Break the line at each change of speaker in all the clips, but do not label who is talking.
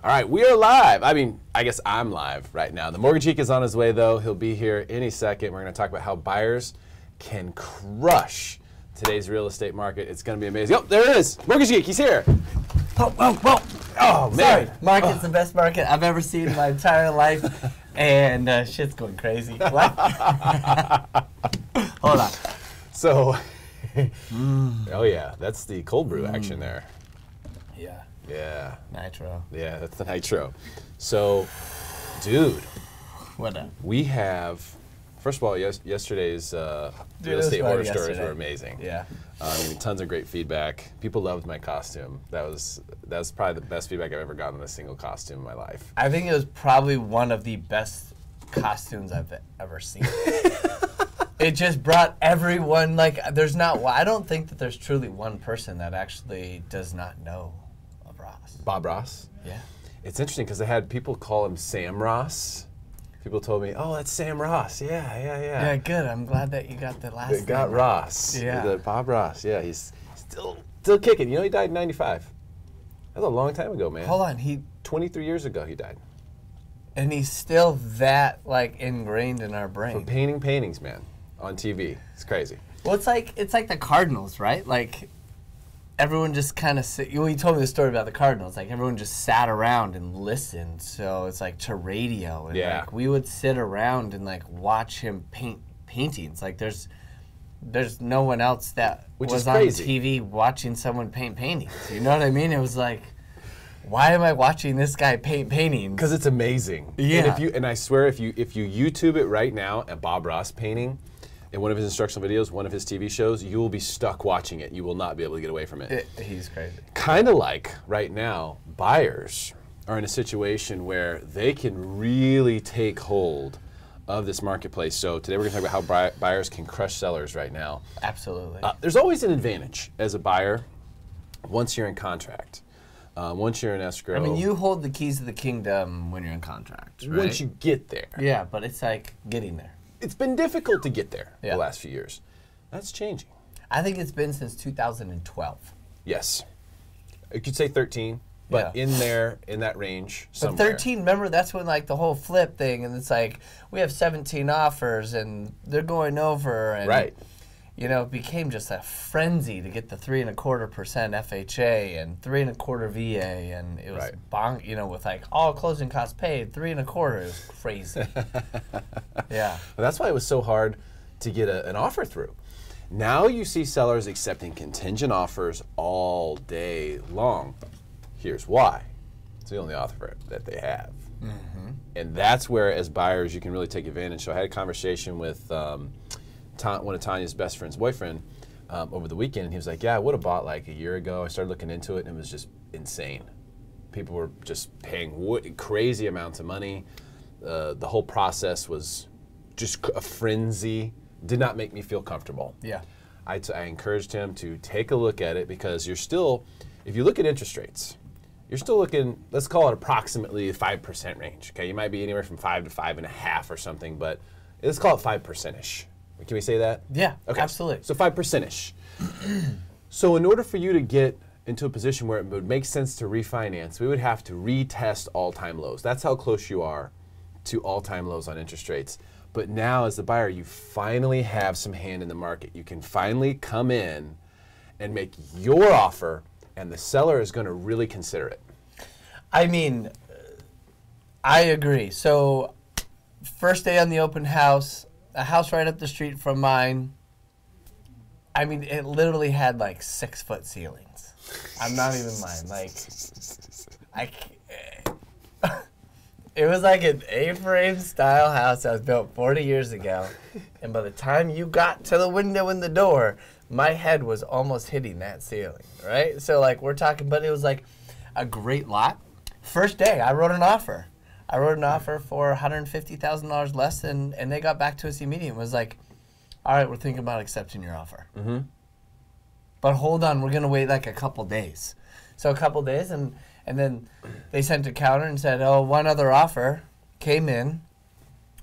All right, we are live. I mean, I guess I'm live right now. The Mortgage Geek is on his way, though. He'll be here any second. We're going to talk about how buyers can crush today's real estate market. It's going to be amazing. Oh, there it is. Mortgage Geek, he's here. Oh, man.
Sorry, market's the best market I've ever seen in my entire life, and shit's going crazy. What? Hold on.
So, oh yeah, that's the cold brew action there.
Yeah.
Yeah.
Nitro.
Yeah, that's the nitro. So, dude,
What up?
we have, first of all, yesterday's real estate horror stories were amazing.
Yeah.
I mean, tons of great feedback. People loved my costume. That was probably the best feedback I've ever gotten on a single costume in my life.
I think it was probably one of the best costumes I've ever seen. It just brought everyone, like, I don't think that there's truly one person that actually does not know of Ross.
Bob Ross?
Yeah.
It's interesting because I had people call him Sam Ross. People told me, oh, that's Sam Ross. Yeah.
Yeah, good. I'm glad that you got the last name.
Got Ross.
Yeah.
Bob Ross. Yeah, he's still kicking. You know, he died in 95. That was a long time ago, man.
Hold on,
23 years ago he died.
and he's still that, like, ingrained in our brain.
For painting paintings, man, on TV. It's crazy.
Well, it's like the Cardinals, right? Like, everyone just kind of you told me the story about the Cardinals. Like, everyone just sat around and listened. So it's like to radio, and
Yeah.
like we would sit around and like watch him paint paintings. Like, there's no one else that was on TV watching someone paint paintings. You know what I mean? It was like, why am I watching this guy paint paintings?
Because it's amazing.
Yeah.
And I swear, if you YouTube it right now at Bob Ross painting, in one of his instructional videos, one of his TV shows, you will be stuck watching it. You will not be able to get away from it.
He's crazy.
Kind of like right now, buyers are in a situation where they can really take hold of this marketplace. So today we're going to talk about how buyers can crush sellers right now.
Absolutely.
There's always an advantage as a buyer once you're in contract. Once you're in escrow.
I mean, you hold the keys to the kingdom when you're in contract, right?
Once you get there.
Yeah, but it's like getting there.
It's been difficult to get there the last few years. That's changing.
I think it's been since 2012.
Yes. I could say 13, but in that range somewhere.
But 13, remember, that's when like the whole flip thing, and it's like, we have 17 offers, and they're going over, and
right.
You know, it became just a frenzy to get the 3.25% FHA and 3.25% VA, and it was you know, with like all closing costs paid, 3.25%. It was crazy. Yeah.
Well, that's why it was so hard to get an offer through. Now you see sellers accepting contingent offers all day long. Here's why. It's the only offer that they have. Mm-hmm. And that's where, as buyers, you can really take advantage. So I had a conversation with one of Tanya's best friend's boyfriend over the weekend, and he was like, yeah, I would have bought like a year ago. I started looking into it, and it was just insane. People were just paying crazy amounts of money. The whole process was just a frenzy. Did not make me feel comfortable.
Yeah.
I encouraged him to take a look at it, because you're still, if you look at interest rates, you're still looking, let's call it approximately the 5% range. Okay, you might be anywhere from 5 to 5.5 or something, but let's call it 5%-ish. Can we say that?
Yeah,
okay.
Absolutely.
So 5%-ish. So in order for you to get into a position where it would make sense to refinance, we would have to retest all-time lows. That's how close you are to all-time lows on interest rates. But now, as the buyer, you finally have some hand in the market. You can finally come in and make your offer, and the seller is going to really consider it.
I mean, I agree. So, first day on the open house, a house right up the street from mine. I mean, it literally had like 6-foot ceilings. I'm not even lying. Like, it was like an A-frame style house that was built 40 years ago. And by the time you got to the window and the door, my head was almost hitting that ceiling, right? So like we're talking, but it was like a great lot. First day, I wrote an offer. I wrote an offer for $150,000 less, and they got back to us immediately and was like, all right, we're thinking about accepting your offer. Mm-hmm. But hold on, we're going to wait like a couple days. So a couple days, and then they sent a counter and said, oh, one other offer came in.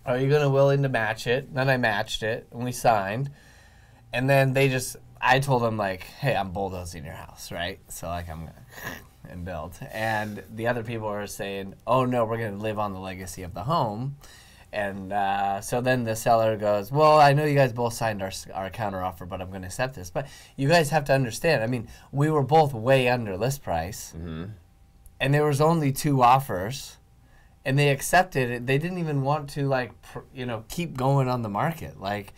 Are you going to willing to match it? Then I matched it, and we signed. And then I told them, like, hey, I'm bulldozing your house, right? So, like, and build. And the other people are saying, oh no, we're going to live on the legacy of the home. And so then the seller goes, well, I know you guys both signed our counteroffer, but I'm going to accept this. But you guys have to understand, I mean, we were both way under list price, and there was only 2 offers, and they accepted it. They didn't even want to, like, keep going on the market. Like,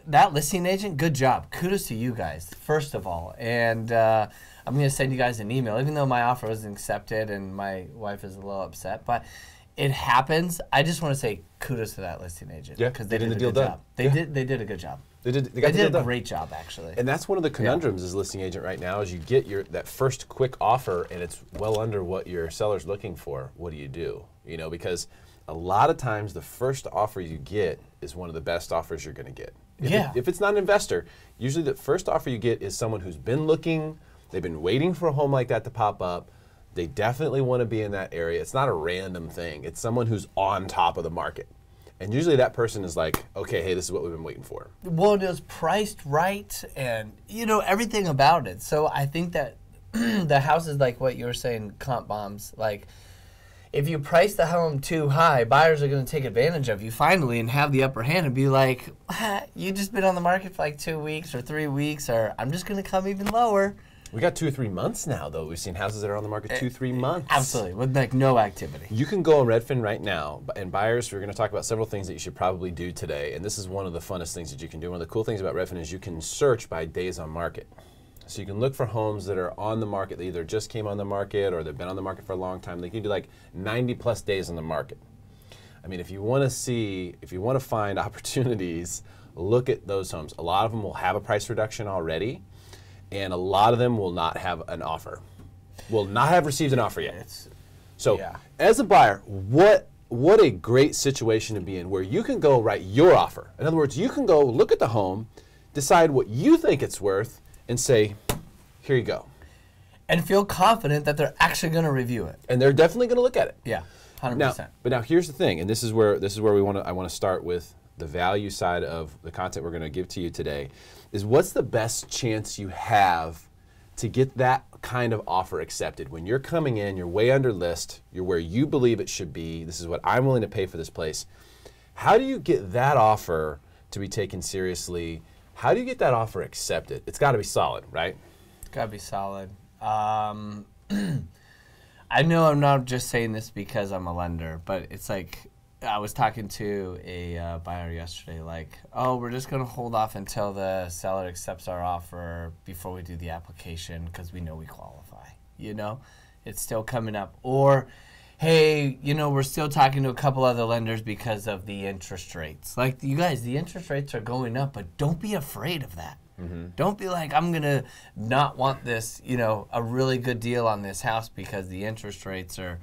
that listing agent, good job. Kudos to you guys, first of all. And I'm going to send you guys an email, even though my offer wasn't accepted and my wife is a little upset. But it happens. I just want to say kudos to that listing agent.
Yeah,
because they did
the
a
deal
good
done.
job. They did a good job.
They
did a great job, actually.
And that's one of the conundrums as a listing agent right now is you get that first quick offer and it's well under what your seller's looking for. What do? You know, because a lot of times the first offer you get is one of the best offers you're going to get. If it's not an investor, usually the first offer you get is someone who's been looking, they've been waiting for a home like that to pop up. They definitely want to be in that area. It's not a random thing. It's someone who's on top of the market. And usually that person is like, okay, hey, this is what we've been waiting for.
Well, it was priced right and, everything about it. So I think that the house is like what you were saying, comp bombs. Like, if you price the home too high, buyers are going to take advantage of you finally and have the upper hand and be like, you just been on the market for like 2 weeks or 3 weeks, or I'm just going to come even lower.
We got 2 or 3 months now, though. We've seen houses that are on the market 2, 3 months.
Absolutely, with like no activity.
You can go on Redfin right now, and buyers, we're going to talk about several things that you should probably do today, and this is one of the funnest things that you can do. One of the cool things about Redfin is you can search by days on market. So you can look for homes that are on the market, that either just came on the market or they've been on the market for a long time. They can do like 90 plus days on the market. I mean, if you want to find opportunities, look at those homes. A lot of them will have a price reduction already, and a lot of them will not have an offer, will not have received an offer yet. So as a buyer, what a great situation to be in where you can go write your offer. In other words, you can go look at the home, decide what you think it's worth, and say, here you go.
And feel confident that they're actually going to review it.
And they're definitely going to look at it.
Yeah, 100%.
But now here's the thing, and this is where I want to start with the value side of the content we're going to give to you today, is what's the best chance you have to get that kind of offer accepted? When you're coming in, you're way under list, you're where you believe it should be, this is what I'm willing to pay for this place. How do you get that offer to be taken seriously? How do you get that offer accepted? It's got to be solid, right?
It's got to be solid. I know I'm not just saying this because I'm a lender, but it's like I was talking to a buyer yesterday, like, oh, we're just going to hold off until the seller accepts our offer before we do the application because we know we qualify. It's still coming up. Or, hey, we're still talking to a couple other lenders because of the interest rates. Like, you guys, the interest rates are going up, but don't be afraid of that. Don't be like, I'm going to not want this, a really good deal on this house because the interest rates are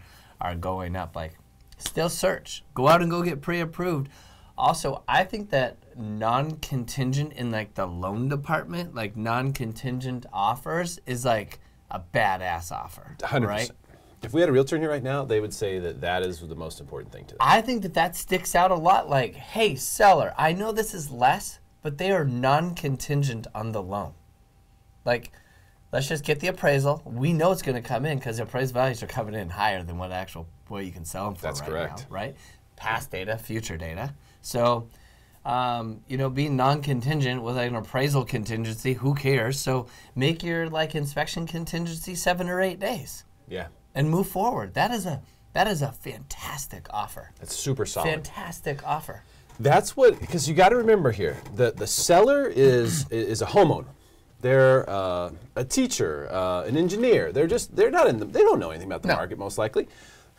going up. Like, still search. Go out and go get pre-approved. Also, I think that non-contingent in, like, the loan department, like, non-contingent offers is, like, a badass offer.
100%.
Right?
If we had a realtor in here right now, they would say that is the most important thing to them.
I think that sticks out a lot. Like, hey, seller, I know this is less, but they are non-contingent on the loan. Like, let's just get the appraisal. We know it's going to come in because the appraised values are coming in higher than what you can sell them for.
That's correct.
Now, right? Past data, future data. So, being non-contingent with an appraisal contingency, who cares? So make your inspection contingency 7 or 8 days.
Yeah.
And move forward. That is a fantastic offer.
That's super solid.
Fantastic offer.
That's because you got to remember here, the seller is a homeowner. They're a teacher, an engineer. They don't know anything about the market most likely.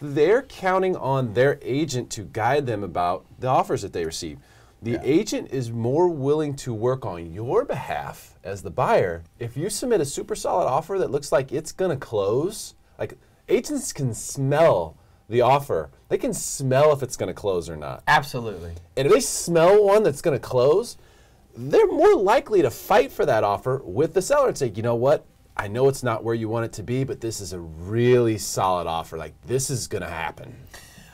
They're counting on their agent to guide them about the offers that they receive. The agent is more willing to work on your behalf as the buyer if you submit a super solid offer that looks like it's going to close. Like, agents can smell the offer. They can smell if it's going to close or not.
Absolutely.
And if they smell one that's going to close, they're more likely to fight for that offer with the seller and say, you know what? I know it's not where you want it to be, but this is a really solid offer. Like, this is going to happen.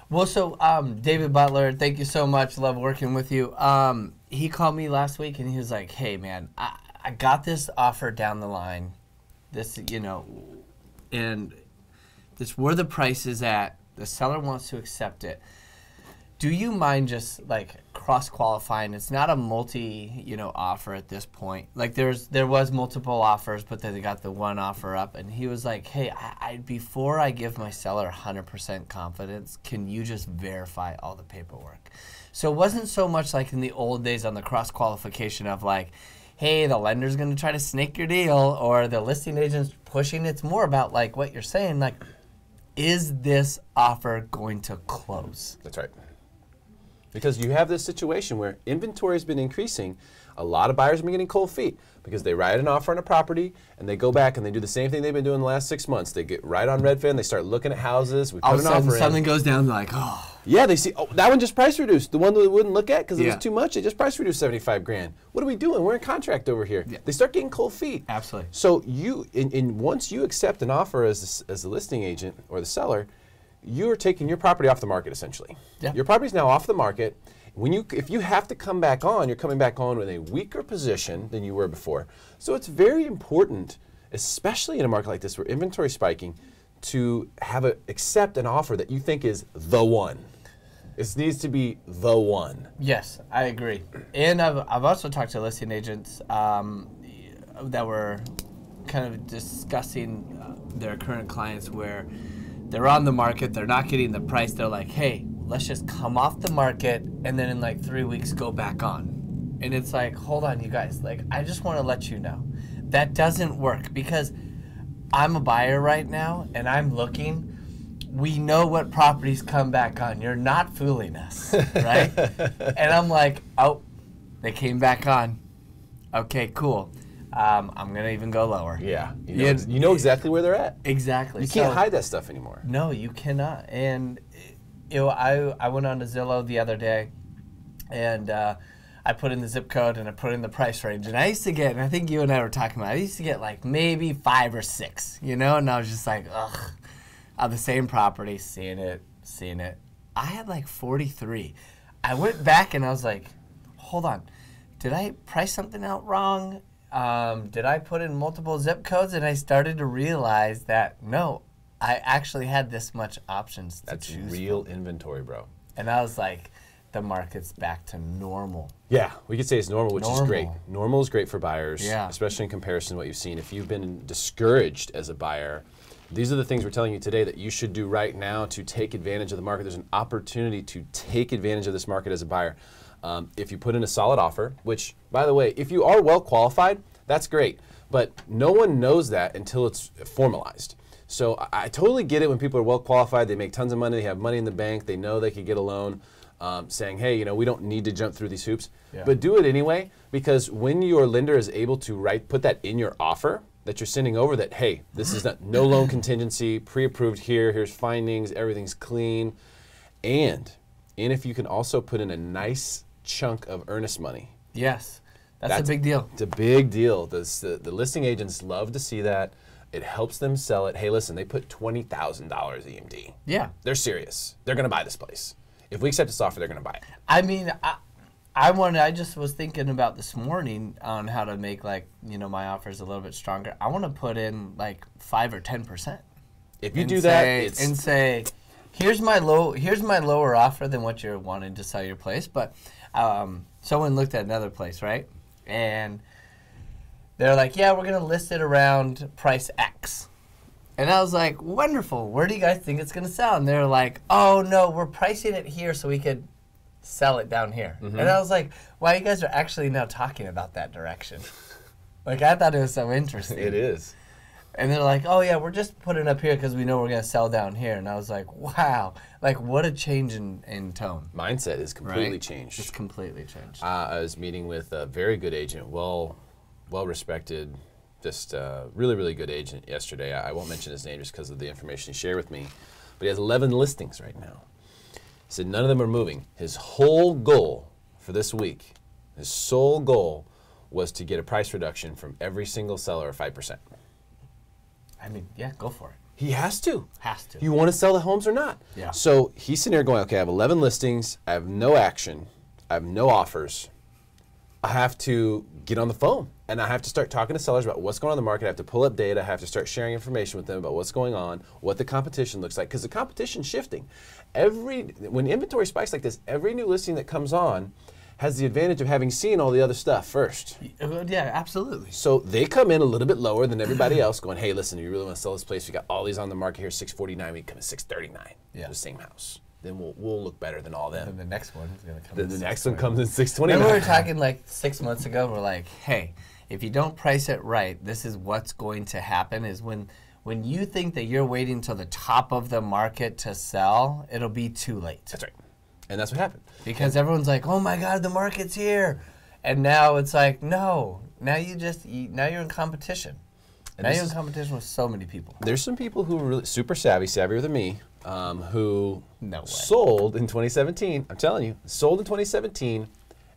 Well, so David Butler, thank you so much. Love working with you. He called me last week and he was like, hey, man, I got this offer down the line. And This where the price is at. The seller wants to accept it. Do you mind just like cross-qualifying? It's not a offer at this point. Like there was multiple offers, but then they got the one offer up, and he was like, "Hey, before I give my seller 100% confidence, can you just verify all the paperwork?" So it wasn't so much like in the old days on the cross-qualification of like, "Hey, the lender's going to try to snake your deal," or the listing agent's pushing. It's more about like what you're saying, like, is this offer going to close?
That's right. Because you have this situation where inventory has been increasing. A lot of buyers have been getting cold feet because they write an offer on a property and they go back and they do the same thing they've been doing the last 6 months. They get right on Redfin, they start looking at houses, we
All
put
of
an
a sudden,
offer in.
something goes down, they're like, oh.
Yeah, they see, oh, that one just price reduced. The one that they wouldn't look at because it
Yeah.
was too much, they just price reduced 75 grand. What are we doing? We're in contract over here.
Yeah.
They start getting cold feet.
Absolutely.
So once you accept an offer as the listing agent or the seller, you are taking your property off the market essentially.
Yeah.
Your property's now off the market. If you have to come back on, you're coming back on with a weaker position than you were before. So it's very important, especially in a market like this where inventory is spiking, to accept an offer that you think is the one. It needs to be the one.
Yes, I agree. And I've also talked to listing agents that were kind of discussing their current clients where they're on the market, they're not getting the price, they're like, hey, let's just come off the market and then in like 3 weeks go back on. And it's like, hold on, you guys, like, I just want to let you know that doesn't work because I'm a buyer right now and I'm looking. We know what properties come back on. You're not fooling us, right? And I'm like, oh, they came back on. Okay, cool. I'm going to even go lower.
Yeah. You know exactly where they're at.
Exactly.
You can't hide that stuff anymore.
No, you cannot. And I went on to Zillow the other day, and I put in the zip code and I put in the price range. And I used to get, and I think you and I were talking about, I used to get like maybe 5 or 6, And I was just like, ugh, on the same property, seeing it. I had like 43. I went back and I was like, hold on, did I price something out wrong? Did I put in multiple zip codes? And I started to realize that, no, I actually had this much options to choose.
That's real inventory, bro.
And I was like, the market's back to normal.
Yeah, we could say it's normal, which is great. Normal is great for buyers,
Yeah.
especially in comparison to what you've seen. If you've been discouraged as a buyer, these are the things we're telling you today that you should do right now to take advantage of the market. There's an opportunity to take advantage of this market as a buyer. If you put in a solid offer, which, by the way, if you are well qualified, that's great. But no one knows that until it's formalized. So I totally get it when people are well qualified, they make tons of money, they have money in the bank, they know they could get a loan, saying, hey, we don't need to jump through these hoops.
Yeah.
But do it anyway, because when your lender is able to put that in your offer that you're sending over, that, hey, this is no loan contingency, pre-approved here's findings, everything's clean. And if you can also put in a nice chunk of earnest money.
Yes, that's a big deal.
It's a big deal. The listing agents love to see that. It helps them sell it. Hey, listen, they put $20,000 EMD.
Yeah.
They're serious. They're going to buy this place. If we accept this offer, they're going to buy it.
I mean, I just was thinking about this morning on how to make my offers a little bit stronger. I want to put in like 5 or 10%.
If you do that,
say, here's my lower offer than what you're wanting to sell your place. But someone looked at another place, right? And they're like, yeah, we're going to list it around price X. And I was like, wonderful. Where do you guys think it's going to sell? And they're like, oh, no, we're pricing it here so we could sell it down here. Mm-hmm. And I was like, wow, you guys are actually now talking about that direction. Like, I thought it was so interesting.
It is.
And they're like, oh, yeah, we're just putting it up here because we know we're going to sell down here. And I was like, wow. Like, what a change in tone.
Mindset is completely changed.
It's completely changed.
I was meeting with a very good agent, well-respected, just really, really good agent yesterday. I won't mention his name just because of the information he shared with me. But he has 11 listings right now. He said none of them are moving. His whole goal for this week, his sole goal was to get a price reduction from every single seller of 5%.
I mean, yeah, go for it.
He has to.
Has to.
You want to sell the homes or not?
Yeah.
So he's sitting there going, okay, I have 11 listings. I have no action. I have no offers. I have to get on the phone and I have to start talking to sellers about what's going on in the market. I have to pull up data. I have to start sharing information with them about what's going on, what the competition looks like, because the competition's shifting. When inventory spikes like this, every new listing that comes on has the advantage of having seen all the other stuff first.
Yeah, absolutely.
So they come in a little bit lower than everybody else, going, hey, listen, you really want to sell this place? We got all these on the market here, 649. We come at 639.
Yeah.
The same house. Then we'll look better than all them.
And the next one is going to come.
Then the next one comes in 629.
Remember we were talking like 6 months ago. We're like, hey, if you don't price it right, this is what's going to happen. Is when you think that you're waiting till the top of the market to sell, it'll be too late.
That's right. And that's what happened.
Because everyone's like, oh my God, the market's here. And now it's like, no. Now now you're in competition. And now you're in competition with so many people.
There's some people who are really super savvier than me, who
No way.
sold in 2017. I'm telling you, sold in 2017,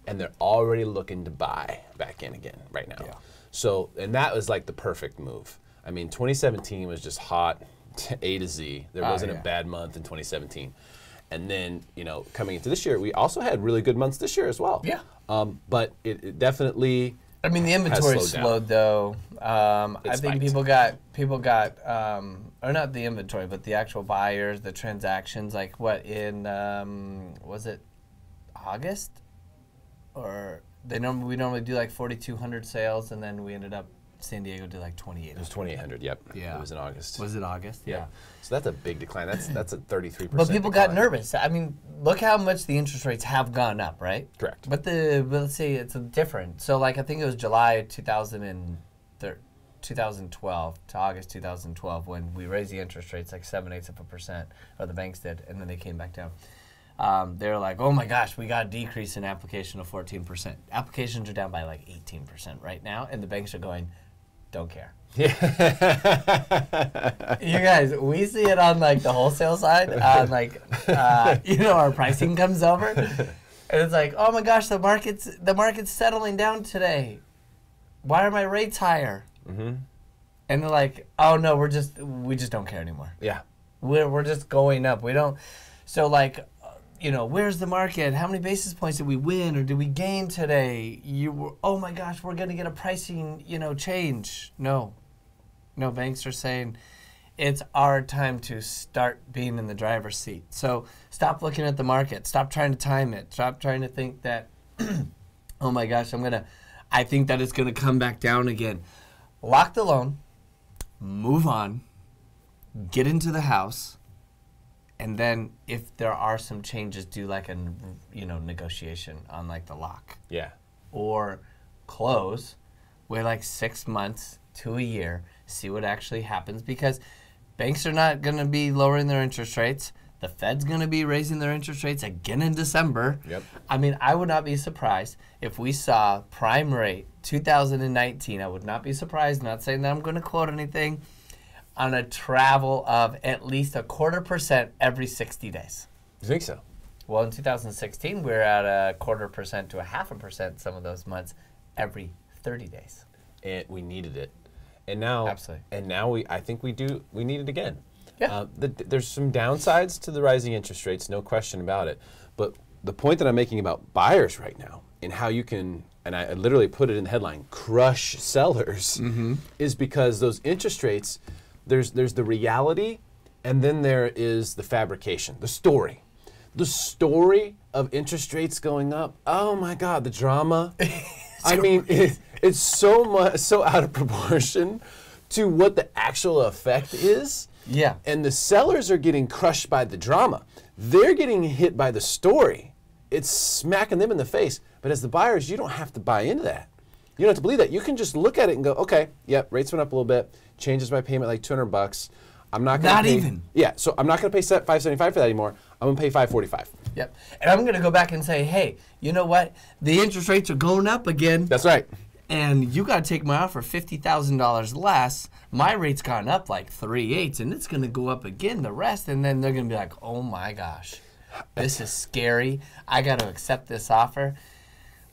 and they're already looking to buy back in again right now.
Yeah.
So, and that was like the perfect move. I mean, 2017 was just hot A to Z. There wasn't a bad month in 2017. And then, coming into this year, we also had really good months this year as well.
Yeah.
But it definitely.
I mean, the inventory slowed though. I think people got, or not the inventory, but the actual buyers, the transactions. Like what in was it August, or we normally do like 4,200 sales, and then we ended up San Diego did like 2,800.
It was 2,800. Yep.
Yeah.
It was in August.
Was it August? Yeah.
So that's a big decline. That's a 33%.
But people got nervous. I mean, look how much the interest rates have gone up, right?
Correct.
But let's see, it's different. So like I think it was July 2012 to August 2012 when we raised the interest rates like 7/8%, or the banks did, and then they came back down. They were like, oh my gosh, we got a decrease in application of 14%. Applications are down by like 18% right now, and the banks are going, don't care.
Yeah.
You guys, we see it on like the wholesale side, on like our pricing comes over, and it's like, oh my gosh, the market's settling down today. Why are my rates higher? Mm-hmm. And they're like, oh no, we just don't care anymore.
Yeah.
We're just going up. We don't. So like, where's the market? How many basis points did we win or did we gain today? Oh my gosh, we're gonna get a pricing, change. No, banks are saying it's our time to start being in the driver's seat. So stop looking at the market. Stop trying to time it. Stop trying to think that, oh my gosh, I think that it's gonna come back down again. Lock the loan, move on, get into the house. And then if there are some changes, do like a negotiation on like the lock.
Yeah.
Or close, wait like 6 months to a year, see what actually happens, because banks are not going to be lowering their interest rates. The Fed's going to be raising their interest rates again in December.
Yep.
I mean, I would not be surprised if we saw prime rate 2019. I would not be surprised, not saying that I'm going to quote anything, on a travel of at least 0.25% every 60 days.
You think so?
Well, in 2016, we were at 0.25% to 0.5% some of those months every 30 days.
And we needed it. And now,
absolutely.
And now I think we need it again.
Yeah.
There's some downsides to the rising interest rates, no question about it. But the point that I'm making about buyers right now and how you can, and I literally put it in the headline, crush sellers, is because those interest rates, there's the reality, and then there is the fabrication, the story. The story of interest rates going up, oh my God, the drama. I mean, it's so out of proportion to what the actual effect is.
Yeah.
And the sellers are getting crushed by the drama. They're getting hit by the story. It's smacking them in the face. But as the buyers, you don't have to buy into that. You don't have to believe that. You can just look at it and go, okay, yep, rates went up a little bit, changes my payment like $200. I'm not going to pay. Not even. Yeah, so I'm not going to pay $575 for that anymore. I'm going to pay $545.
Yep. And I'm going to go back and say, hey, you know what? The interest rates are going up again.
That's right.
And you got to take my offer $50,000 less. My rate's gone up like 3/8, and it's going to go up again the rest. And then they're going to be like, oh my gosh, this is scary. I got to accept this offer.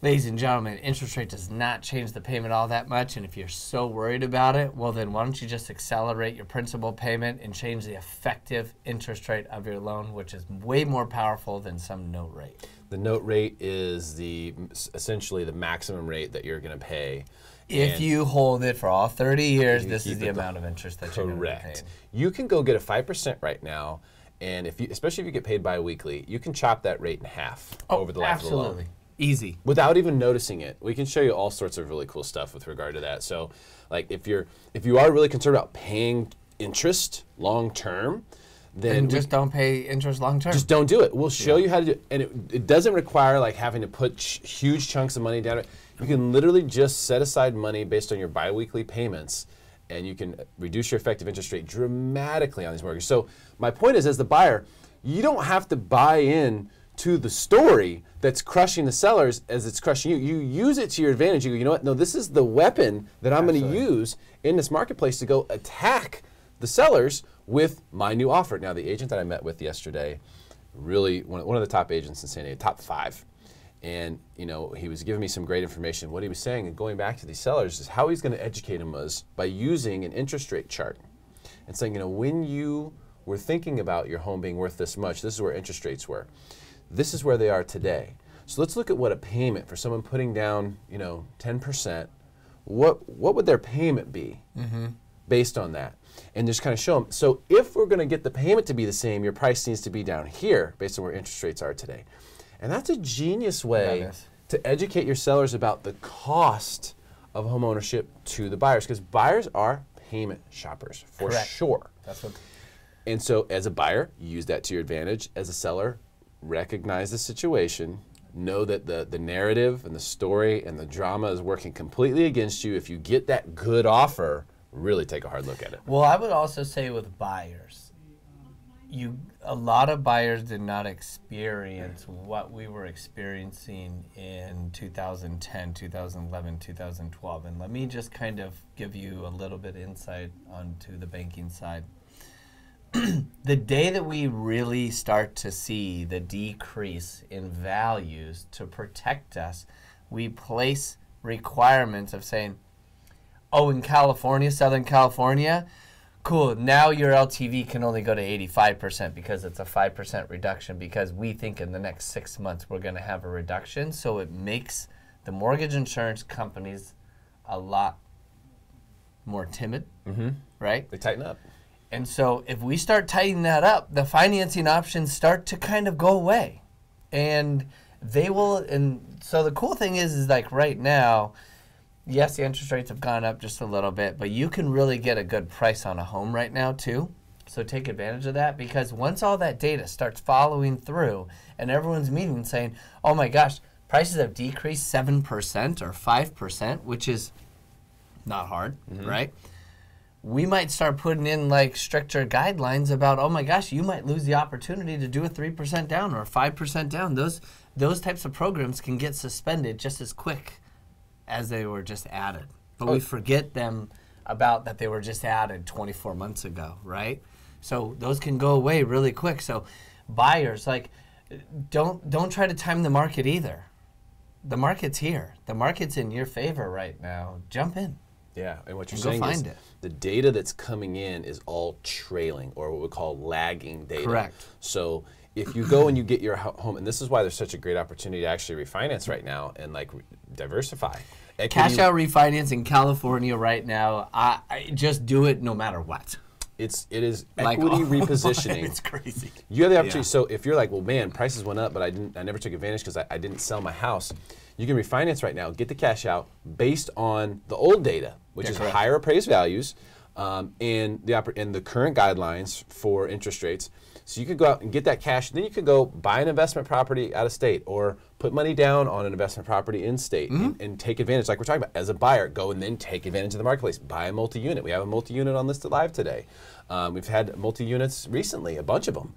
Ladies and gentlemen, interest rate does not change the payment all that much, and if you're so worried about it, well then why don't you just accelerate your principal payment and change the effective interest rate of your loan, which is way more powerful than some note rate.
The note rate is essentially the maximum rate that you're going to pay.
If you hold it for all 30 years, this is the amount of interest that you're going to be paying.
Correct. You can go get a 5% right now, and especially if you get paid bi-weekly, you can chop that rate in half over the life of the loan.
Absolutely. Easy.
Without even noticing it. We can show you all sorts of really cool stuff with regard to that. So, like if you are really concerned about paying interest long term, then
just don't pay interest long term.
Just don't do it. We'll show you how to do it. And it doesn't require like having to put huge chunks of money down. You can literally just set aside money based on your biweekly payments, and you can reduce your effective interest rate dramatically on these mortgages. So my point is, as the buyer, you don't have to buy in to the story that's crushing the sellers as it's crushing you. You use it to your advantage. You go, you know what? No, this is the weapon that I'm going to use in this marketplace to go attack the sellers with my new offer. Now, the agent that I met with yesterday, really one of the top agents in San Diego, top 5. And he was giving me some great information. What he was saying, and going back to these sellers, is how he's going to educate them was by using an interest rate chart and saying, when you were thinking about your home being worth this much, this is where interest rates were. This is where they are today. So let's look at what a payment for someone putting down, 10%. What would their payment be based on that? And just kind of show them. So if we're going to get the payment to be the same, your price needs to be down here based on where interest rates are today. And that's a genius way to educate your sellers about the cost of home ownership to the buyers, because buyers are payment shoppers for sure. And so as a buyer, use that to your advantage. As a seller, recognize the situation, know that the narrative and the story and the drama is working completely against you. If you get that good offer, really take a hard look at it.
Well, I would also say with buyers, a lot of buyers did not experience what we were experiencing in 2010, 2011, 2012. And let me just kind of give you a little bit insight onto the banking side. The day that we really start to see the decrease in values to protect us, we place requirements of saying, oh, in California, Southern California, cool, now your LTV can only go to 85% because it's a 5% reduction, because we think in the next 6 months we're going to have a reduction. So it makes the mortgage insurance companies a lot more timid, right?
They tighten up.
And so if we start tightening that up, the financing options start to kind of go away. And they will, and so the cool thing is like right now, yes, the interest rates have gone up just a little bit, but you can really get a good price on a home right now too. So take advantage of that, because once all that data starts following through and everyone's meeting and saying, oh my gosh, prices have decreased 7% or 5%, which is not hard, right? We might start putting in like stricter guidelines about, oh my gosh, you might lose the opportunity to do a 3% down or a 5% down. Those types of programs can get suspended just as quick as they were just added. But we forget them about that they were just added 24 months ago, right? So those can go away really quick. So buyers, like, don't try to time the market either. The market's here. The market's in your favor right now. Jump in.
Yeah, and what you're saying is the data that's coming in is all trailing, or what we call lagging data.
Correct.
So if you go and you get your home, and this is why there's such a great opportunity to actually refinance right now and like diversify.
Cash out refinance in California right now, I just do it no matter what.
It is equity repositioning.
It's crazy.
You have the opportunity. So if you're like, well, man, prices went up, but I never took advantage because I didn't sell my house. You can refinance right now, get the cash out based on the old data, which is higher appraised values, and the current guidelines for interest rates. So you could go out and get that cash, then you could go buy an investment property out of state, or put money down on an investment property in state, and take advantage, like we're talking about. As a buyer, go and then take advantage of the marketplace. Buy a multi-unit. We have a multi-unit on Listed Live today. We've had multi-units recently, a bunch of them.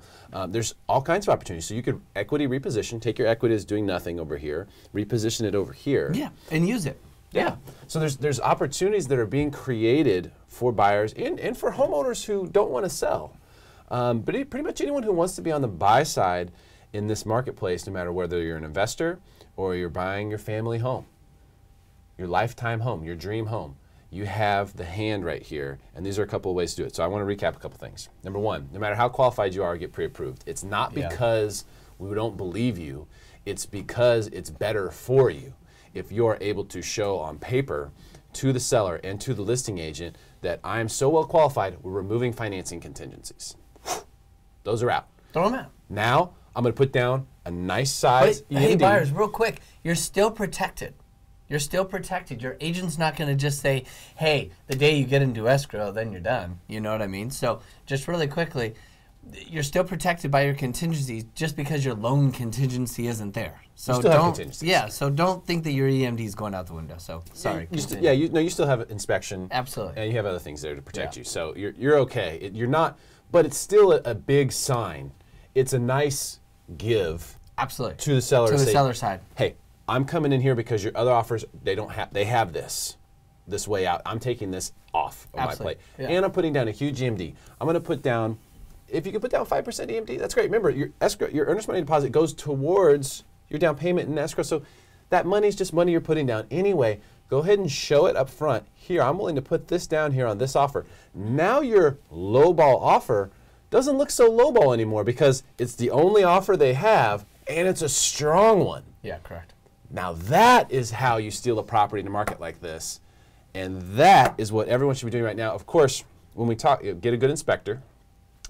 There's all kinds of opportunities. So you could equity reposition, take your equity as doing nothing over here, reposition it over here.
Yeah, and use it.
Yeah. So there's opportunities that are being created for buyers and for homeowners who don't want to sell. But pretty much anyone who wants to be on the buy side in this marketplace, no matter whether you're an investor or you're buying your family home, your lifetime home, your dream home. You have the hand right here, and these are a couple of ways to do it. So I want to recap a couple things. Number one, no matter how qualified you are, get pre-approved. It's not because we don't believe you, it's because it's better for you. If you're able to show on paper to the seller and to the listing agent that I'm so well qualified, we're removing financing contingencies. Those are out.
Throw them out.
Now, I'm going to put down a nice size EMD.
Hey, buyers, real quick, you're still protected. You're still protected. Your agent's not going to just say, hey, the day you get into escrow, then you're done. You know what I mean? So just really quickly, you're still protected by your contingencies just because your loan contingency isn't there. So
you still have contingencies.
Yeah, so don't think that your EMD is going out the window. So sorry.
You still have inspection.
Absolutely.
And you have other things there to protect you. So you're okay. You're not, but it's still a big sign. It's a nice give.
Absolutely.
To the seller.
To the seller side.
Hey, I'm coming in here because your other offers, they have this way out. I'm taking this off of my plate. Yeah. And I'm putting down a huge EMD. I'm going to put down, if you can put down 5% EMD, that's great. Remember, your earnest money deposit goes towards your down payment in escrow. So that money is just money you're putting down anyway. Go ahead and show it up front. Here, I'm willing to put this down here on this offer. Now your lowball offer doesn't look so lowball anymore because it's the only offer they have and it's a strong one.
Yeah, correct.
Now that is how you steal a property in a market like this, and that is what everyone should be doing right now. Of course, when we talk, get a good inspector,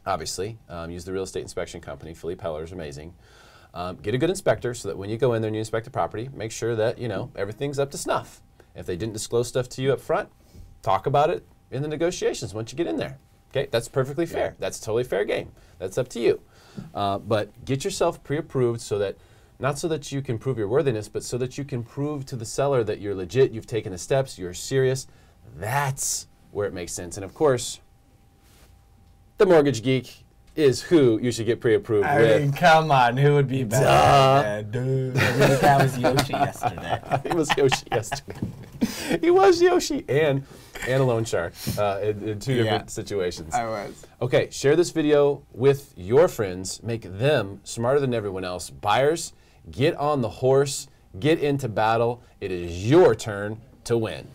obviously. Use the real estate inspection company. Philippe Heller is amazing. Get a good inspector so that when you go in there and you inspect the property, make sure that everything's up to snuff. If they didn't disclose stuff to you up front, talk about it in the negotiations once you get in there. Okay, that's perfectly fair. Yeah. That's totally fair game. That's up to you. But get yourself pre-approved so that, not so that you can prove your worthiness, but so that you can prove to the seller that you're legit, you've taken the steps, you're serious. That's where it makes sense. And of course, the Mortgage Geek is who you should get pre-approved with.
I mean, come on, who would be better? Duh. I mean, that was Yoshi yesterday.
He was Yoshi yesterday. He was Yoshi and a loan shark in two different situations.
I was.
Okay, share this video with your friends. Make them smarter than everyone else. Buyers, get on the horse. Get into battle. It is your turn to win.